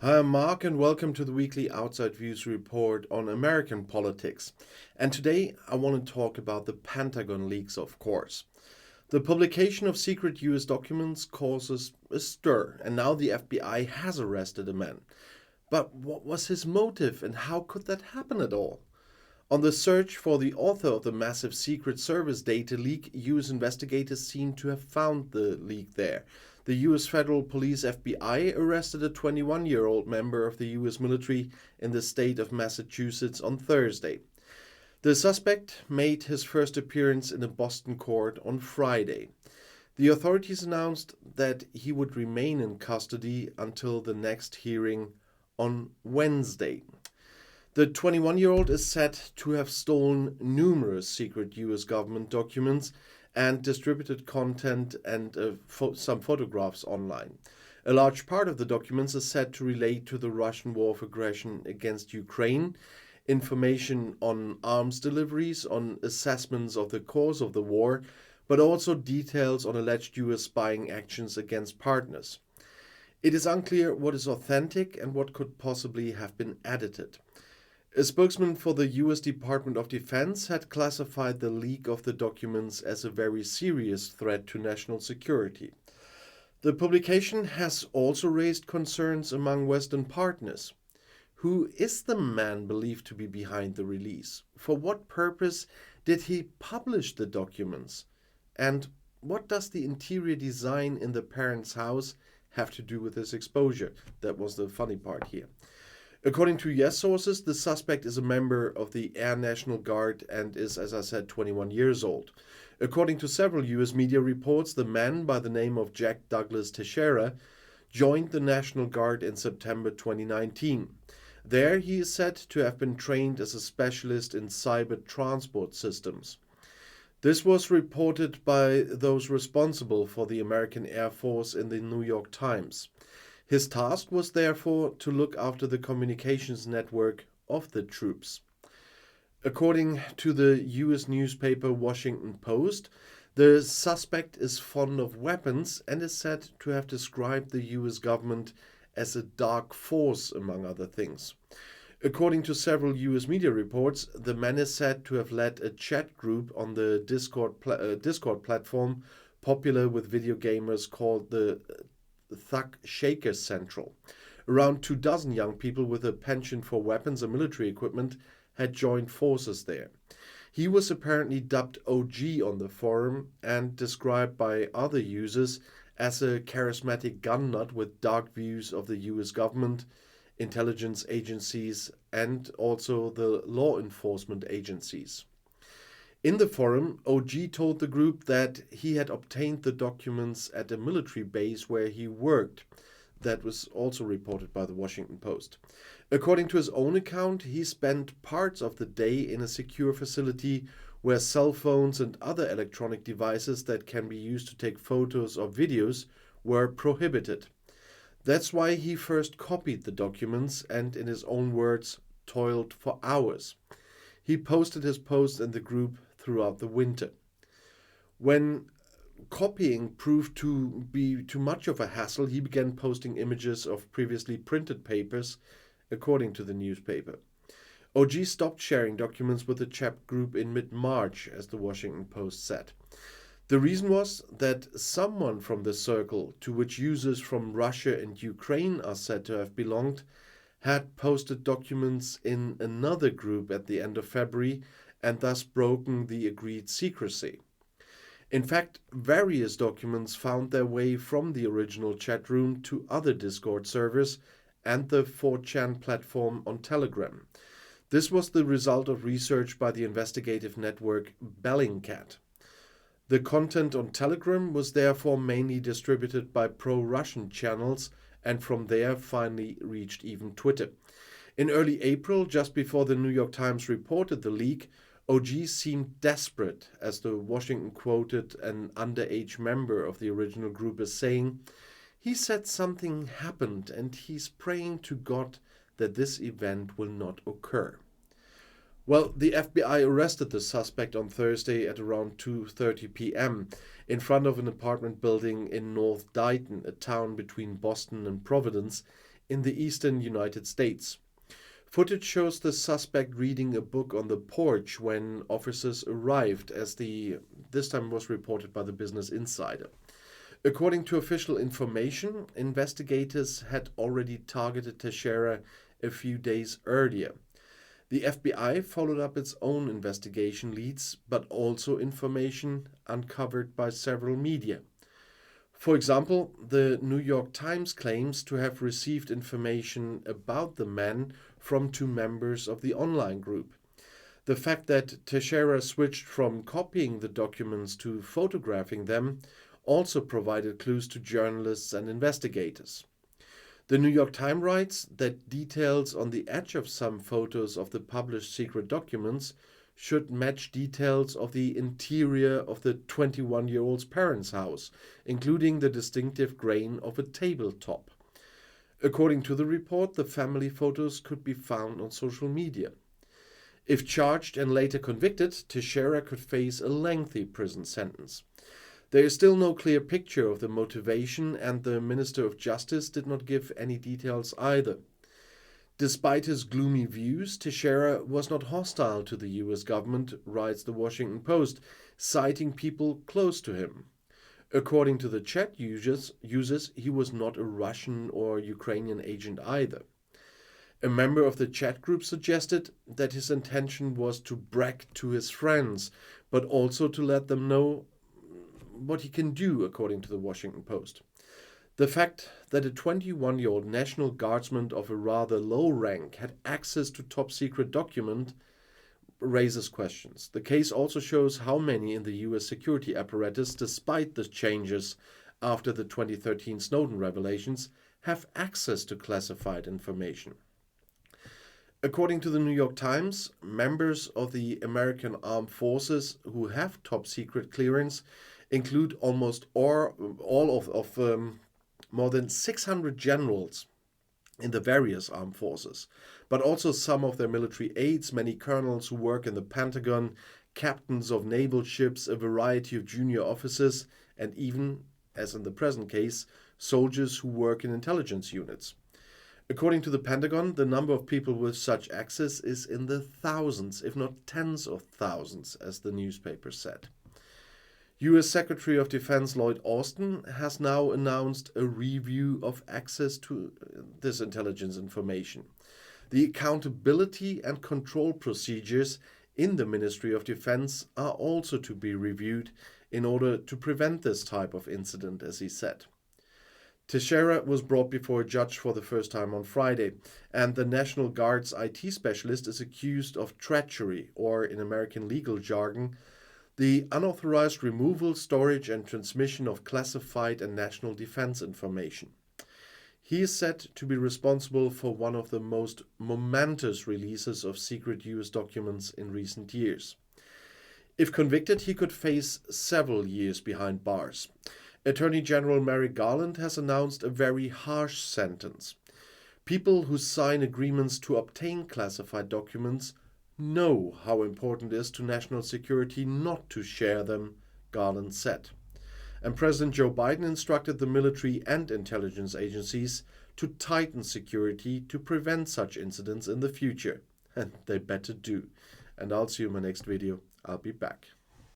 Hi, I'm Marc, and welcome to the weekly Outside Views report on American politics. And today I want to talk about the Pentagon-Leaks, of course. The publication of secret US documents causes a stir, and now the FBI has arrested a man. But what was his motive, and how could that happen at all? On the search for the author of the massive Secret Service data leak, US investigators seem to have found the leak there. The US Federal Police FBI arrested a 21-year-old member of the US military in the state of Massachusetts on Thursday. The suspect made his first appearance in a Boston court on Friday. The authorities announced that he would remain in custody until the next hearing on Wednesday. The 21-year-old is said to have stolen numerous secret US government documents and distributed content and some photographs online. A large part of the documents is said to relate to the Russian war of aggression against Ukraine, information on arms deliveries, on assessments of the cause of the war, but also details on alleged US spying actions against partners. It is unclear what is authentic and what could possibly have been edited. A spokesman for the US Department of Defense had classified the leak of the documents as a very serious threat to national security. The publication has also raised concerns among Western partners. Who is the man believed to be behind the release? For what purpose did he publish the documents? And what does the interior design in the parents' house have to do with this exposure? That was the funny part here. According to US sources, the suspect is a member of the Air National Guard and is, as I said, 21 years old. According to several US media reports, the man by the name of Jack Douglas Teixeira joined the National Guard in September 2019. There, he is said to have been trained as a specialist in cyber transport systems. This was reported by those responsible for the American Air Force in the New York Times. His task was therefore to look after the communications network of the troops. According to the US newspaper Washington Post, the suspect is fond of weapons and is said to have described the US government as a dark force, among other things. According to several US media reports, the man is said to have led a chat group on the Discord platform popular with video gamers called the Thug Shaker Central. Around 24 young people with a penchant for weapons and military equipment had joined forces there. He was apparently dubbed OG on the forum and described by other users as a charismatic gun nut with dark views of the US government, intelligence agencies, and also the law enforcement agencies. In the forum, OG told the group that he had obtained the documents at a military base where he worked. That was also reported by the Washington Post. According to his own account, he spent parts of the day in a secure facility where cell phones and other electronic devices that can be used to take photos or videos were prohibited. That's why he first copied the documents and, in his own words, toiled for hours. He posted his posts in the group throughout the winter. When copying proved to be too much of a hassle, he began posting images of previously printed papers, according to the newspaper. OG stopped sharing documents with the chat group in mid-March, as the Washington Post said. The reason was that someone from the circle, to which users from Russia and Ukraine are said to have belonged, had posted documents in another group at the end of February and thus broken the agreed secrecy. In fact, various documents found their way from the original chat room to other Discord servers and the 4chan platform on Telegram. This was the result of research by the investigative network Bellingcat. The content on Telegram was therefore mainly distributed by pro-Russian channels and from there finally reached even Twitter. In early April, just before the New York Times reported the leak, OG seemed desperate, as the Washington quoted an underage member of the original group as saying, "He said something happened and he's praying to God that this event will not occur." Well, the FBI arrested the suspect on Thursday at around 2:30 p.m. in front of an apartment building in North Dighton, a town between Boston and Providence, in the eastern United States. Footage shows the suspect reading a book on the porch when officers arrived, as this time was reported by the Business Insider. According to official information, investigators had already targeted Teixeira a few days earlier. The FBI followed up its own investigation leads, but also information uncovered by several media. For example, the New York Times claims to have received information about the man from 2 members of the online group. The fact that Teixeira switched from copying the documents to photographing them also provided clues to journalists and investigators. The New York Times writes that details on the edge of some photos of the published secret documents should match details of the interior of the 21-year-old's parents' house, including the distinctive grain of a tabletop. According to the report, the family photos could be found on social media. If charged and later convicted, Teixeira could face a lengthy prison sentence. There is still no clear picture of the motivation, and the Minister of Justice did not give any details either. Despite his gloomy views, Teixeira was not hostile to the US government, writes the Washington Post, citing people close to him. According to the chat users, he was not a Russian or Ukrainian agent either. A member of the chat group suggested that his intention was to brag to his friends, but also to let them know what he can do, according to the Washington Post. The fact that a 21-year-old National Guardsman of a rather low rank had access to top-secret document raises questions. The case also shows how many in the US security apparatus, despite the changes after the 2013 Snowden revelations, have access to classified information. According to the New York Times, members of the American Armed Forces who have top-secret clearance include almost all of more than 600 generals in the various armed forces, but also some of their military aides, many colonels who work in the Pentagon, captains of naval ships, a variety of junior officers, and even, as in the present case, soldiers who work in intelligence units. According to the Pentagon, the number of people with such access is in the thousands, if not tens of thousands, as the newspaper said. US Secretary of Defense Lloyd Austin has now announced a review of access to this intelligence information. The accountability and control procedures in the Ministry of Defense are also to be reviewed in order to prevent this type of incident, as he said. Teixeira was brought before a judge for the first time on Friday, and the National Guard's IT specialist is accused of treachery, or in American legal jargon, the unauthorized removal, storage, and transmission of classified and national defense information. He is said to be responsible for one of the most momentous releases of secret US documents in recent years. If convicted, he could face several years behind bars. Attorney General Merrick Garland has announced a very harsh sentence. People who sign agreements to obtain classified documents know how important it is to national security not to share them, Garland said. And President Joe Biden instructed the military and intelligence agencies to tighten security to prevent such incidents in the future. And they better do. And I'll see you in my next video. I'll be back.